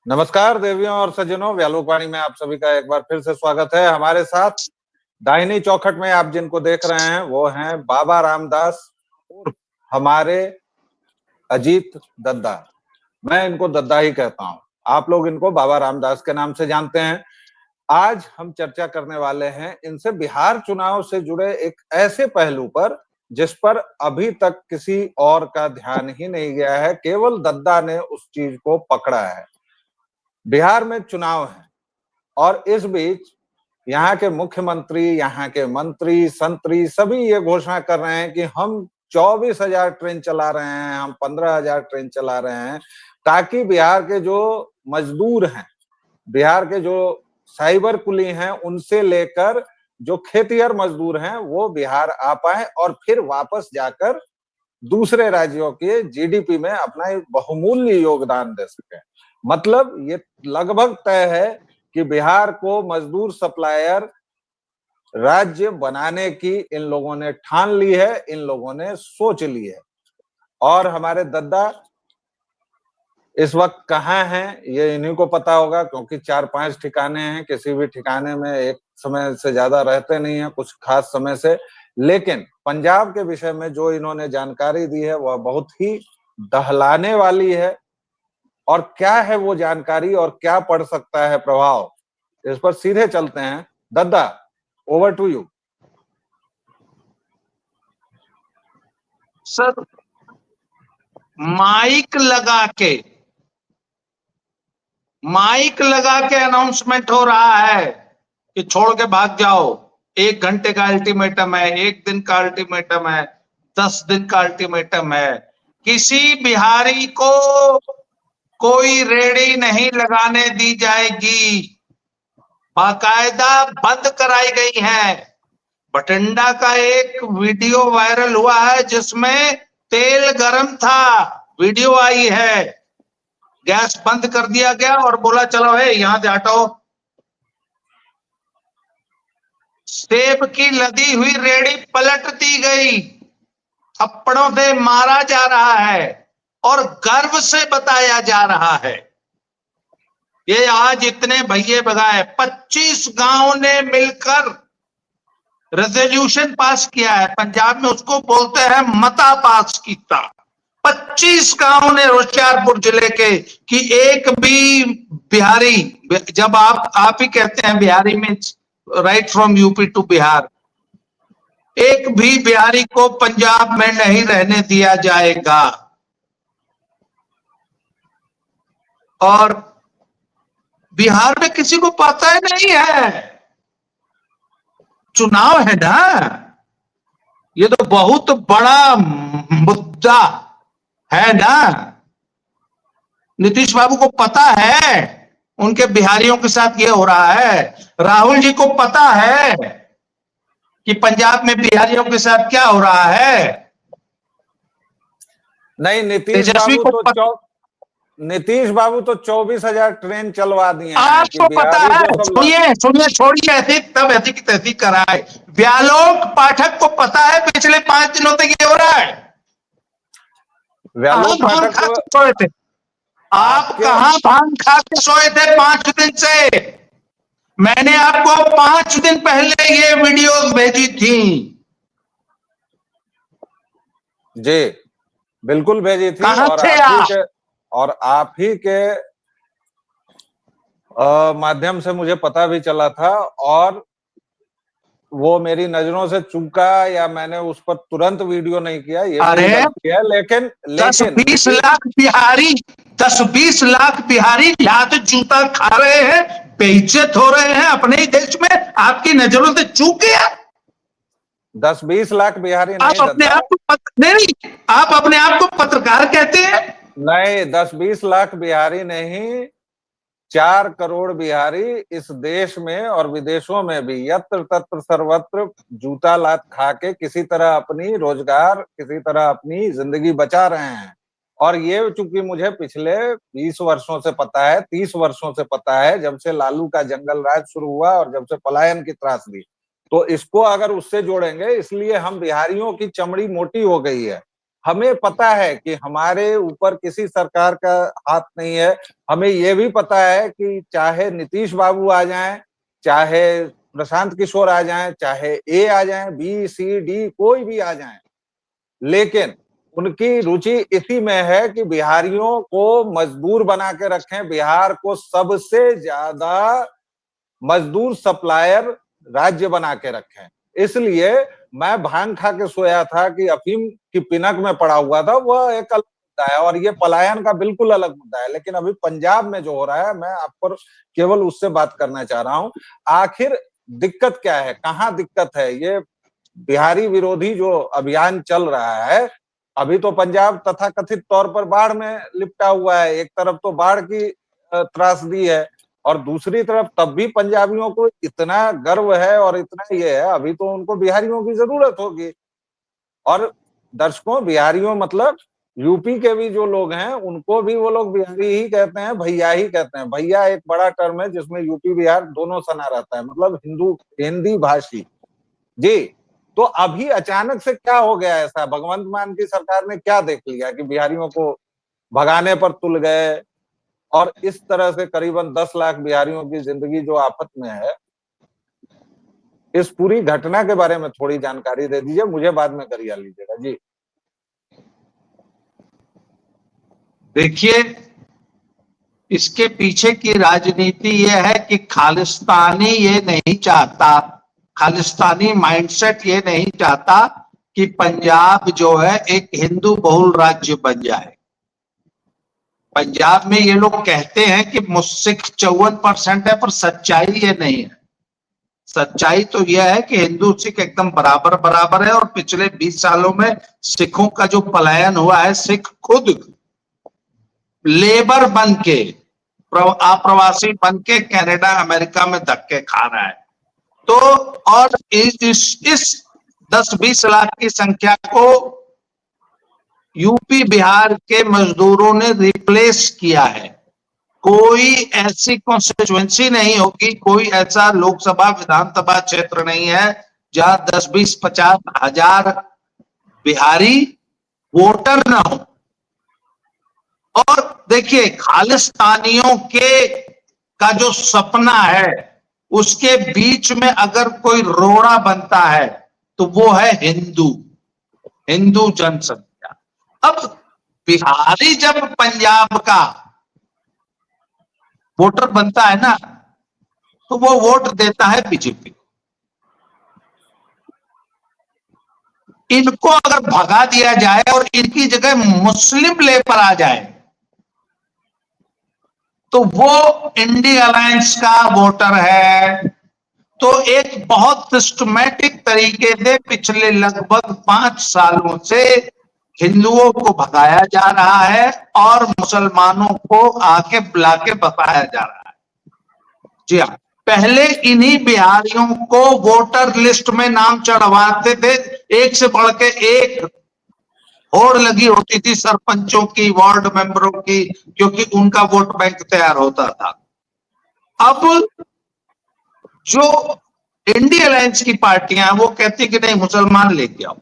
नमस्कार देवियों और सज्जनों, व्यालोकवाणी में आप सभी का एक बार फिर से स्वागत है। हमारे साथ दाहिनी चौखट में आप जिनको देख रहे हैं वो हैं बाबा रामदास उर्फ हमारे अजीत दद्दा। मैं इनको दद्दा ही कहता हूं, आप लोग इनको बाबा रामदास के नाम से जानते हैं। आज हम चर्चा करने वाले हैं इनसे बिहार चुनाव से जुड़े एक ऐसे पहलू पर जिस पर अभी तक किसी और का ध्यान ही नहीं गया है, केवल दद्दा ने उस चीज को पकड़ा है। बिहार में चुनाव है और इस बीच यहाँ के मुख्यमंत्री, यहाँ के मंत्री संतरी सभी ये घोषणा कर रहे हैं कि हम 24,000 ट्रेन चला रहे हैं, हम 15,000 ट्रेन चला रहे हैं, ताकि बिहार के जो मजदूर हैं, बिहार के जो साइबर कुली हैं, उनसे लेकर जो खेतिहर मजदूर हैं वो बिहार आ पाए और फिर वापस जाकर दूसरे राज्यों के जीडीपी में अपना एक बहुमूल्य योगदान दे सके। मतलब ये लगभग तय है कि बिहार को मजदूर सप्लायर राज्य बनाने की इन लोगों ने ठान ली है, इन लोगों ने सोच ली है। और हमारे दद्दा इस वक्त कहाँ हैं ये इन्हीं को पता होगा, क्योंकि 4-5 ठिकाने हैं, किसी भी ठिकाने में एक समय से ज्यादा रहते नहीं है, कुछ खास समय से। लेकिन पंजाब के विषय में जो इन्होंने जानकारी दी है वह बहुत ही दहलाने वाली है। और क्या है वो जानकारी और क्या पड़ सकता है प्रभाव, इस पर सीधे चलते हैं। दद्दा, over to you. Sir, mike लगा के अनाउंसमेंट हो रहा है कि छोड़ के भाग जाओ। 1 घंटे का अल्टीमेटम है, 1 दिन का अल्टीमेटम है, 10 दिन का अल्टीमेटम है। किसी बिहारी को कोई रेडी नहीं लगाने दी जाएगी। बाकायदा बंद कराई गई है। बठिंडा का एक वीडियो वायरल हुआ है जिसमें तेल गरम था, वीडियो आई है, गैस बंद कर दिया गया और बोला चलो है यहां से हटो। सेब की लदी हुई रेड़ी पलट दी गई, थप्पड़ों से मारा जा रहा है और गर्व से बताया जा रहा है। ये आज इतने भैये बगाए 25 गांव ने मिलकर रेजोल्यूशन पास किया है। पंजाब में उसको बोलते हैं मता पास कीता। 25 गांव ने होशियारपुर जिले के कि एक भी बिहारी, जब आप ही कहते हैं Bihari means right from UP to Bihar, एक भी बिहारी को पंजाब में नहीं रहने दिया जाएगा। और बिहार में किसी को पता ही नहीं है, चुनाव है ना, ये तो बहुत बड़ा मुद्दा है ना। नीतीश बाबू को पता है उनके बिहारियों के साथ ये हो रहा है। राहुल जी को पता है कि पंजाब में बिहारियों के साथ क्या हो रहा है। नहीं, नीतीश बाबू तो 24,000 ट्रेन चलवा दिए हैं। आपको पता है, सुनिए छोड़िए ऐसी तब ऐसी की तैसी कराए। व्यालोक पाठक को पता है पिछले 5 दिनों तक ये हो रहा है। व्यालोक पाठक को सोए थे आप, कहां भांग खा के सोए थे 5 दिन से? मैंने आपको 5 दिन पहले ये वीडियोस भेजी थी। जी बिल्कुल भेजी थी। और आप ही के माध्यम से मुझे पता भी चला था और वो मेरी नजरों से चूका या मैंने उस पर तुरंत वीडियो नहीं किया, ये किया। लेकिन 10-20 लाख बिहारी 10-20 लाख बिहारी लात जूता खा रहे हैं, बेइज्जत हो रहे हैं अपने ही देश में, आपकी नजरों से चूक गया। 10-20 लाख बिहारी नहीं, आप अपने आप को पत्रकार कहते हैं? नहीं, 10-20 लाख बिहारी नहीं, 4 करोड़ बिहारी इस देश में और विदेशों में भी यत्र तत्र सर्वत्र जूता लात खा के किसी तरह अपनी रोजगार, किसी तरह अपनी जिंदगी बचा रहे हैं। और ये चूंकि मुझे पिछले 20 वर्षों से पता है, 30 वर्षों से पता है, जब से लालू का जंगल राज शुरू हुआ और जब से पलायन की त्रासदी, तो इसको अगर उससे जोड़ेंगे, इसलिए हम बिहारियों की चमड़ी मोटी हो गई है। हमें पता है कि हमारे ऊपर किसी सरकार का हाथ नहीं है। हमें यह भी पता है कि चाहे नीतीश बाबू आ जाएं, चाहे प्रशांत किशोर आ जाएं, चाहे ए आ जाएं, बी सी डी कोई भी आ जाएं, लेकिन उनकी रुचि इसी में है कि बिहारियों को मजदूर बना के रखें, बिहार को सबसे ज्यादा मजदूर सप्लायर राज्य बना के रखें। इसलिए मैं भांग खा के सोया था कि अफीम की पिनक में पड़ा हुआ था, वह एक अलग मुद्दा है और ये पलायन का बिल्कुल अलग मुद्दा है। लेकिन अभी पंजाब में जो हो रहा है, मैं आप पर केवल उससे बात करना चाह रहा हूं। आखिर दिक्कत क्या है, कहां दिक्कत है? ये बिहारी विरोधी जो अभियान चल रहा है, अभी तो पंजाब तथाकथित तौर पर बाढ़ में लिपटा हुआ है। एक तरफ तो बाढ़ की त्रासदी है और दूसरी तरफ तब भी पंजाबियों को इतना गर्व है और इतना ये है, अभी तो उनको बिहारियों की जरूरत होगी। और दर्शकों, बिहारियों मतलब यूपी के भी जो लोग हैं उनको भी वो लोग बिहारी ही कहते हैं, भैया ही कहते हैं। भैया एक बड़ा टर्म है जिसमें यूपी बिहार दोनों सना रहता है, मतलब हिंदी भाषी जी। तो अभी अचानक से क्या हो गया ऐसा? भगवंत मान की सरकार ने क्या देख लिया कि बिहारियों को भगाने पर तुल गए और इस तरह से करीबन 10 लाख बिहारियों की जिंदगी जो आफत में है? इस पूरी घटना के बारे में थोड़ी जानकारी दे दीजिए, मुझे बाद में करिए लीजिएगा जी। देखिए, इसके पीछे की राजनीति यह है कि खालिस्तानी ये नहीं चाहता, खालिस्तानी माइंडसेट ये नहीं चाहता कि पंजाब जो है एक हिंदू बहुल राज्य बन जाए। पंजाब में ये लोग कहते हैं कि सिख 54% है, पर सच्चाई ये नहीं है। सच्चाई तो यह है कि हिंदू सिख एकदम बराबर बराबर है और पिछले 20 सालों में सिखों का जो पलायन हुआ है, सिख खुद लेबर बन के, अप्रवासी बन के कनाडा अमेरिका में धक्के खा रहा है। तो और इस 10-20 लाख की संख्या को यूपी बिहार के मजदूरों ने रिप्लेस किया है। कोई ऐसी कॉन्स्टिट्यूएंसी नहीं होगी, कोई ऐसा लोकसभा विधानसभा क्षेत्र नहीं है जहां 10, 20, 50 हजार बिहारी वोटर ना हो। और देखिए, खालिस्तानियों का जो सपना है, उसके बीच में अगर कोई रोड़ा बनता है तो वो है हिंदू जनसंख्या। अब बिहारी जब पंजाब का वोटर बनता है ना, तो वो वोट देता है बीजेपी। इनको अगर भगा दिया जाए और इनकी जगह मुस्लिम लेकर आ जाए तो वो इंडिया अलायंस का वोटर है। तो एक बहुत सिस्टमैटिक तरीके से पिछले लगभग 5 सालों से हिंदुओं को भगाया जा रहा है और मुसलमानों को आके बुला के बताया जा रहा है। जी हाँ, पहले इन्हीं बिहारियों को वोटर लिस्ट में नाम चढ़वाते थे, एक से बढ़ के एक होड़ लगी होती थी सरपंचों की, वार्ड मेंबरों की, क्योंकि उनका वोट बैंक तैयार होता था। अब जो इंडिया अलायंस की पार्टियां वो कहती कि नहीं, मुसलमान लेके आओ।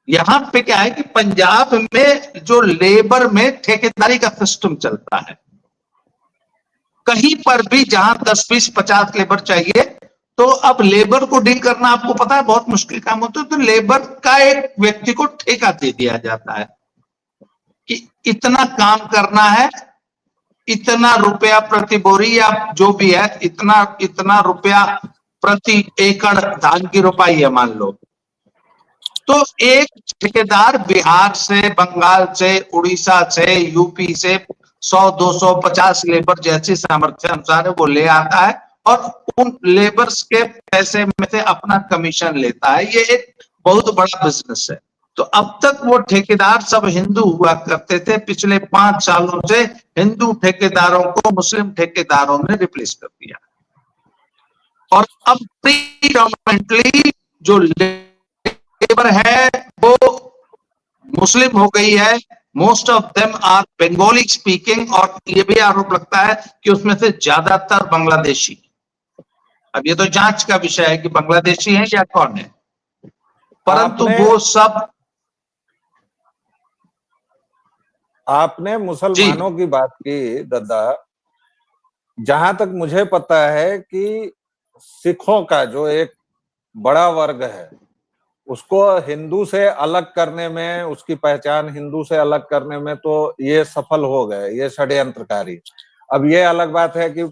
यहां पे क्या है कि पंजाब में जो लेबर में ठेकेदारी का सिस्टम चलता है, कहीं पर भी जहां 10, 20, 50 लेबर चाहिए, तो अब लेबर को डील करना आपको पता है बहुत मुश्किल काम होता है। तो लेबर का एक व्यक्ति को ठेका दे दिया जाता है कि इतना काम करना है, इतना रुपया प्रति बोरी या जो भी है, इतना रुपया प्रति एकड़ धान की रोपाई है मान लो। तो एक ठेकेदार बिहार से, बंगाल से, उड़ीसा से, यूपी से 100, 200, 50 लेबर जैसी सामर्थ्य अनुसार है वो ले आता है और उन लेबर्स के पैसे में से अपना कमीशन लेता है। ये एक बहुत बड़ा बिजनेस है। तो अब तक वो ठेकेदार सब हिंदू हुआ करते थे, पिछले 5 सालों से हिंदू ठेकेदारों को मुस्लिम ठेकेदारों ने रिप्लेस कर दिया और अब प्रीडोमिनेंटली जो लेबर है वो मुस्लिम हो गई है। Most of them are Bengali speaking और ये भी आरोप लगता है कि उसमें से ज्यादातर बांग्लादेशी। अब ये तो जांच का विषय है कि बांग्लादेशी है या कौन है, परंतु वो सब आपने मुसलमानों की बात की दद्दा, जहां तक मुझे पता है कि सिखों का जो एक बड़ा वर्ग है, उसको हिंदू से अलग करने में, उसकी पहचान हिंदू से अलग करने में तो ये सफल हो गए, ये षड्यंत्रकारी। अब ये अलग बात है कि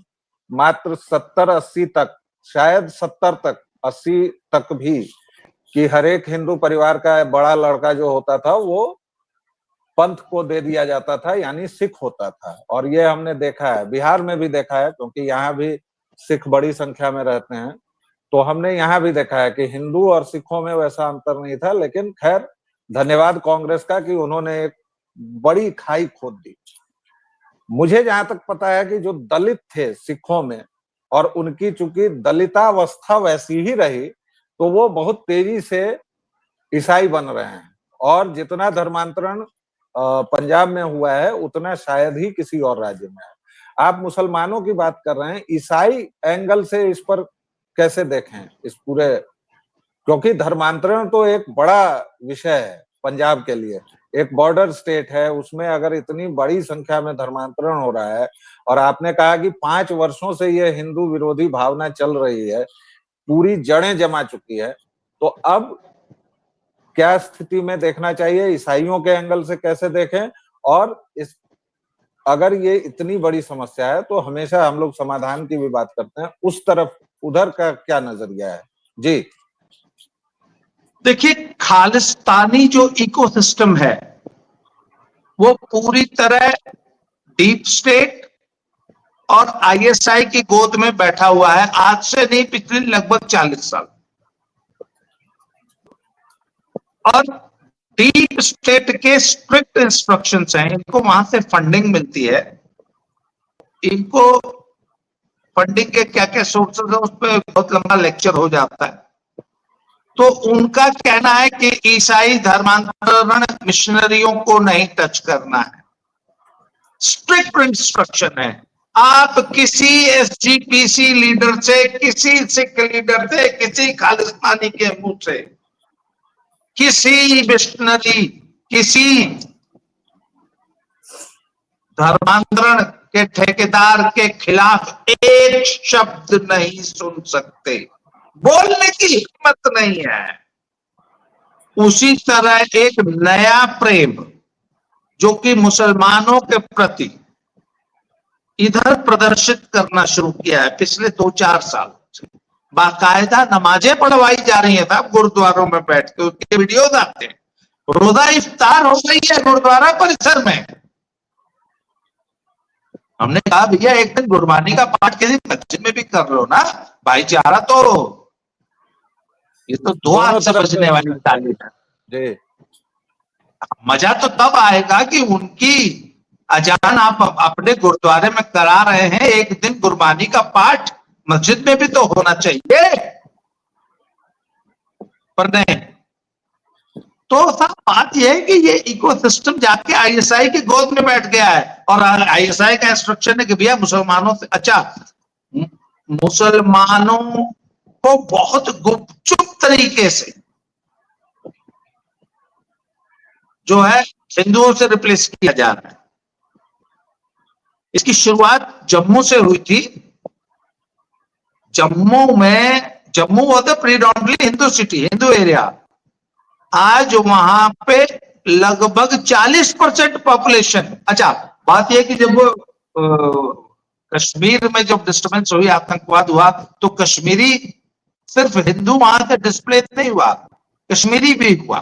मात्र 70-80 तक, शायद 70 तक, 80 तक भी, कि हर एक हिंदू परिवार का बड़ा लड़का जो होता था वो पंथ को दे दिया जाता था, यानी सिख होता था। और ये हमने देखा है, बिहार में भी देखा है, क्योंकि यहाँ भी सिख बड़ी संख्या में रहते हैं। तो हमने यहाँ भी देखा है कि हिंदू और सिखों में वैसा अंतर नहीं था। लेकिन खैर, धन्यवाद कांग्रेस का कि उन्होंने एक बड़ी खाई खोद दी। मुझे जहां तक पता है कि जो दलित थे सिखों में, और उनकी चूंकि दलितावस्था वैसी ही रही, तो वो बहुत तेजी से ईसाई बन रहे हैं। और जितना धर्मांतरण पंजाब में हुआ है, उतना शायद ही किसी और राज्य में है। आप मुसलमानों की बात कर रहे हैं, ईसाई एंगल से इस पर कैसे देखें इस पूरे, क्योंकि धर्मांतरण तो एक बड़ा विषय है पंजाब के लिए। एक बॉर्डर स्टेट है, उसमें अगर इतनी बड़ी संख्या में धर्मांतरण हो रहा है, और आपने कहा कि 5 वर्षों से ये हिंदू विरोधी भावना चल रही है, पूरी जड़ें जमा चुकी है, तो अब क्या स्थिति में देखना चाहिए, ईसाइयों के एंगल से कैसे देखें, और इस, अगर ये इतनी बड़ी समस्या है तो हमेशा हम लोग समाधान की भी बात करते हैं, उस तरफ, उधर का क्या नजरिया है? जी देखिए, खालिस्तानी जो इकोसिस्टम है वो पूरी तरह डीप स्टेट और आईएसआई की गोद में बैठा हुआ है, आज से नहीं, पिछले लगभग 40 साल। और डीप स्टेट के स्ट्रिक्ट इंस्ट्रक्शंस हैं, इनको वहां से फंडिंग मिलती है। इनको फंडिंग के क्या क्या सोर्सेस है, उस पर बहुत लंबा लेक्चर हो जाता है। तो उनका कहना है कि ईसाई धर्मांतरण मिशनरियों को नहीं टच करना है, स्ट्रिक्ट इंस्ट्रक्शन है। आप किसी एसजीपीसी लीडर से, किसी सिख लीडर से, किसी खालिस्तानी के मुंह से, किसी मिशनरी, किसी धर्मांतरण के ठेकेदार के खिलाफ एक शब्द नहीं सुन सकते, बोलने की हिम्मत नहीं है। उसी तरह एक नया प्रेम जो कि मुसलमानों के प्रति इधर प्रदर्शित करना शुरू किया है पिछले 2-4 साल से। बाकायदा नमाजें पढ़वाई जा रही है साहब गुरुद्वारों में बैठ के, उसके वीडियोज आते हैं। रोजा इफ्तार हो गई है गुरुद्वारा परिसर में। हमने कहा भैया एक दिन गुरबानी का पाठ किसी मस्जिद में भी कर लो ना, भाईचारा। तो ये तो दो हाथ से बजने वाली ताली है। जी, मजा तो तब आएगा कि उनकी अजान आप अपने गुरुद्वारे में करा रहे हैं, एक दिन गुरबानी का पाठ मस्जिद में भी तो होना चाहिए, पर नहीं। तो साहब बात यह है कि ये इकोसिस्टम जाके आईएसआई की गोद में बैठ गया है, और आईएसआई का इंस्ट्रक्शन है कि भैया मुसलमानों से, अच्छा, मुसलमानों को बहुत गुपचुप तरीके से जो है हिंदुओं से रिप्लेस किया जा रहा है। इसकी शुरुआत जम्मू से हुई थी। Jammu was predominantly Hindu city, Hindu area. आज वहां पे लगभग 40% पॉपुलेशन। अच्छा, बात यह कि जब कश्मीर में जब डिस्टर्बेंस हुई, आतंकवाद हुआ, तो कश्मीरी सिर्फ हिंदू वहां से डिस्प्लेस नहीं हुआ, कश्मीरी भी हुआ।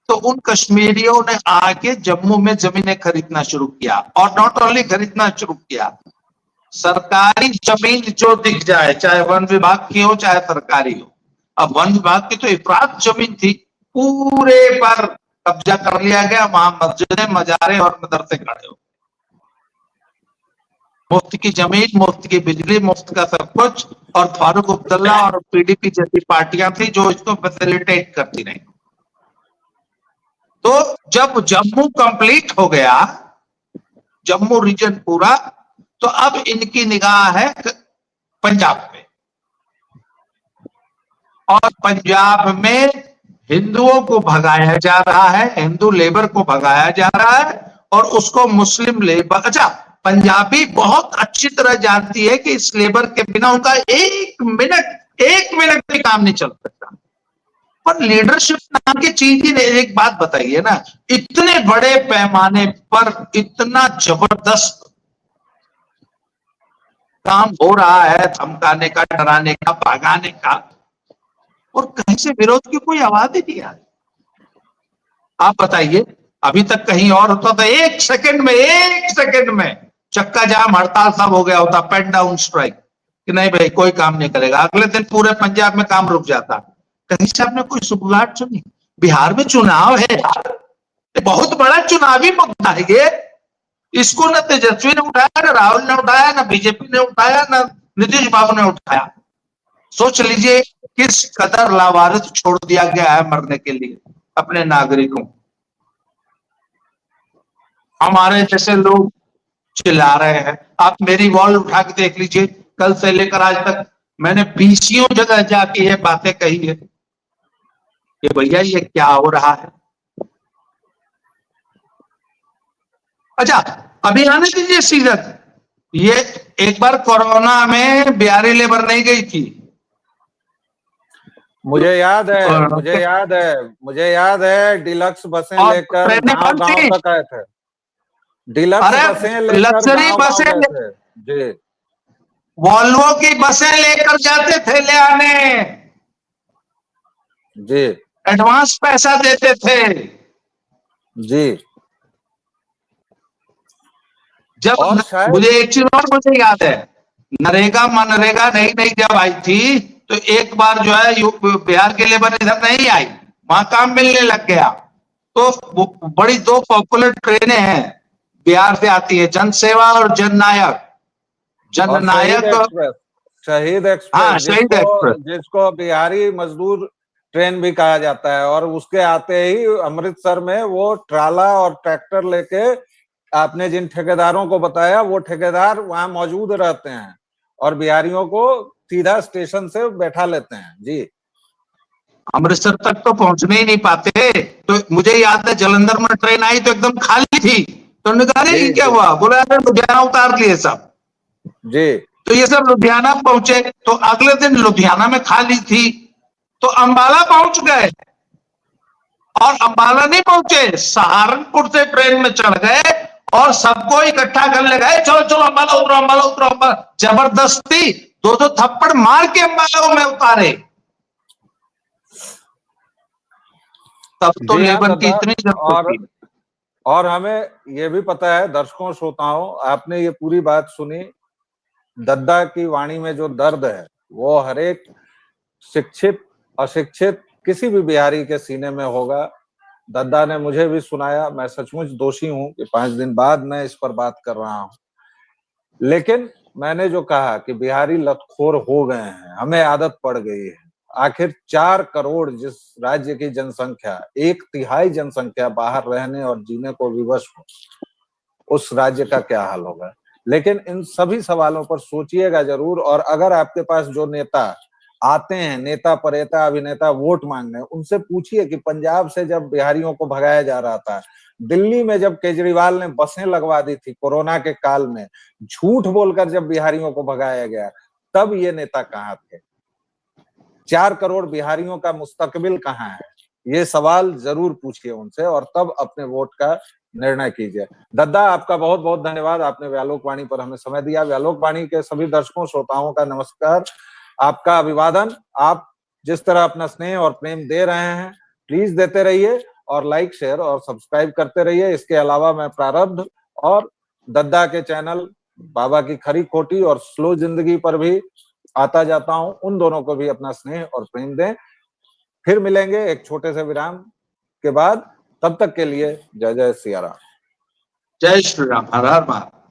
तो उन कश्मीरियों ने आके जम्मू में जमीनें खरीदना शुरू किया, और नॉट ओनली खरीदना शुरू किया, सरकारी जमीन जो दिख जाए, चाहे वन विभाग की हो चाहे सरकारी हो। अब वन विभाग की तो इफरात जमीन थी, पूरे पर कब्जा कर लिया गया। वहां मस्जिदें, मजारे और मदरसे खड़े हो, मुफ्त की जमीन, मुफ्त की बिजली, मुफ्त का सब कुछ। और फारूक अब्दुल्ला और पीडीपी जैसी पार्टियां थी जो इसको फैसिलिटेट करती रही। तो जब जम्मू कंप्लीट हो गया, जम्मू रीजन पूरा, तो अब इनकी निगाह है पंजाब पे, और पंजाब में हिंदुओं को भगाया जा रहा है, हिंदू लेबर को भगाया जा रहा है, और उसको मुस्लिम लेबर, अच्छा पंजाबी बहुत अच्छी तरह जानती है कि इस लेबर के बिना उनका एक मिनट भी काम नहीं चल सकता। पर लीडरशिप नाम की चीज ही नहीं। एक बात बताइए ना, इतने बड़े पैमाने पर इतना जबरदस्त काम हो रहा है, धमकाने का, डराने का, भगाने का, और कहीं से विरोध की कोई आवाज ही नहीं आ रही। आप बताइए, अभी तक कहीं और होता था एक सेकंड में चक्का जाम, हड़ताल सब हो गया होता, पेन डाउन स्ट्राइक, कि नहीं भाई कोई काम नहीं करेगा, अगले दिन पूरे पंजाब में काम रुक जाता। कहीं से आपने कोई सुबुगाहट सुनी? बिहार में चुनाव है, बहुत बड़ा चुनावी मुद्दा है ये। इसको न तेजस्वी ने उठाया, न राहुल ने उठाया, न बीजेपी ने उठाया, न नीतीश बाबू ने उठाया। सोच लीजिए किस कदर लावारिस छोड़ दिया गया है मरने के लिए अपने नागरिकों। हमारे जैसे लोग चिल्ला रहे हैं। आप मेरी वॉल उठा के देख लीजिए, कल से लेकर आज तक मैंने 20 जगह जाके ये बातें कही है कि भैया ये क्या हो रहा है। अच्छा, अभी आने दीजिए सीजन। ये एक बार कोरोना में बिहारी लेबर नहीं गई थी, मुझे याद है डिलक्स बसें लेकर गांव तक आए थे। डिलक्स बसें लेकर लग्जरी बसें गए थे जी। वॉल्वो की बसें लेकर जाते थे ले आने जी, एडवांस पैसा देते थे जी। जब मुझे एक चीज और मुझे याद है, नरेगा मनरेगा नई जब आई थी तो एक बार जो है बिहार के लेबर इधर नहीं आई, वहां काम मिलने लग गया। तो बड़ी 2 पॉपुलर ट्रेनें हैं बिहार से आती है, जनसेवा और जननायक। जननायक शहीद एक्सप्रेस, हाँ, शहीद एक्सप्रेस, जिसको बिहारी मजदूर ट्रेन भी कहा जाता है। और उसके आते ही अमृतसर में वो ट्राला और ट्रैक्टर लेके, आपने जिन ठेकेदारों को बताया वो ठेकेदार वहां मौजूद रहते हैं और बिहारियों को सीधा स्टेशन से बैठा लेते हैं जी। अमृतसर तक तो पहुंचने ही नहीं पाते। तो मुझे याद है जलंधर में ट्रेन आई तो एकदम खाली थी, तो उन्होंने कहा अरे क्या हुआ, बोला अरे लुधियाना उतार लिए सब जी। तो ये सब लुधियाना पहुंचे, तो अगले दिन लुधियाना में खाली थी तो अंबाला पहुंच गए, और अंबाला नहीं पहुंचे, सहारनपुर से ट्रेन में चढ़ गए और सबको इकट्ठा करने गए, चलो चलो अंबाला उतरो, अंबाला उतरो, अंबाला। जबरदस्ती 2 थप्पड़ मार के अंबाला में उतारे। तब तो लेबर की इतनी जरूरत थी। और हमें ये भी पता है, दर्शकों श्रोताओं, आपने ये पूरी बात सुनी। दद्दा की वाणी में जो दर्द है वो हर एक शिक्षित अशिक्षित किसी भी बिहारी के सीने में होगा। दद्दा ने मुझे भी सुनाया। मैं सचमुच दोषी हूं कि 5 दिन बाद मैं इस पर बात कर रहा हूं, लेकिन मैंने जो कहा कि बिहारी लतखोर हो गए हैं, हमें आदत पड़ गई है। आखिर 4 करोड़ जिस राज्य की जनसंख्या, 1/3 जनसंख्या बाहर रहने और जीने को विवश हो, उस राज्य का क्या हाल होगा। लेकिन इन सभी सवालों पर सोचिएगा जरूर। और अगर आपके पास जो नेता आते हैं, नेता परेता अभिनेता वोट मांगने, उनसे पूछिए कि पंजाब से जब बिहारियों को भगाया जा रहा था, दिल्ली में जब केजरीवाल ने बसें लगवा दी थी कोरोना के काल में, झूठ बोलकर जब बिहारियों को भगाया गया, तब ये नेता कहाँ थे? 4 करोड़ बिहारियों का मुस्तकबिल कहाँ है? ये सवाल जरूर पूछिए उनसे और तब अपने वोट का निर्णय कीजिए। दद्दा, आपका बहुत बहुत धन्यवाद, आपने व्यालोक वाणी पर हमें समय दिया। व्यालोक वाणी के सभी दर्शकों श्रोताओं का नमस्कार, आपका अभिवादन। आप जिस तरह अपना स्नेह और प्रेम दे रहे हैं, प्लीज देते रहिए और लाइक शेयर और सब्सक्राइब करते रहिए। इसके अलावा मैं प्रारब्ध और दद्दा के चैनल बाबा की खरी खोटी और स्लो जिंदगी पर भी आता जाता हूं। उन दोनों को भी अपना स्नेह और प्रेम दें। फिर मिलेंगे एक छोटे से विराम के बाद। तब तक के लिए जय जय सिया राम। जय श्री राम, हर हर महादेव।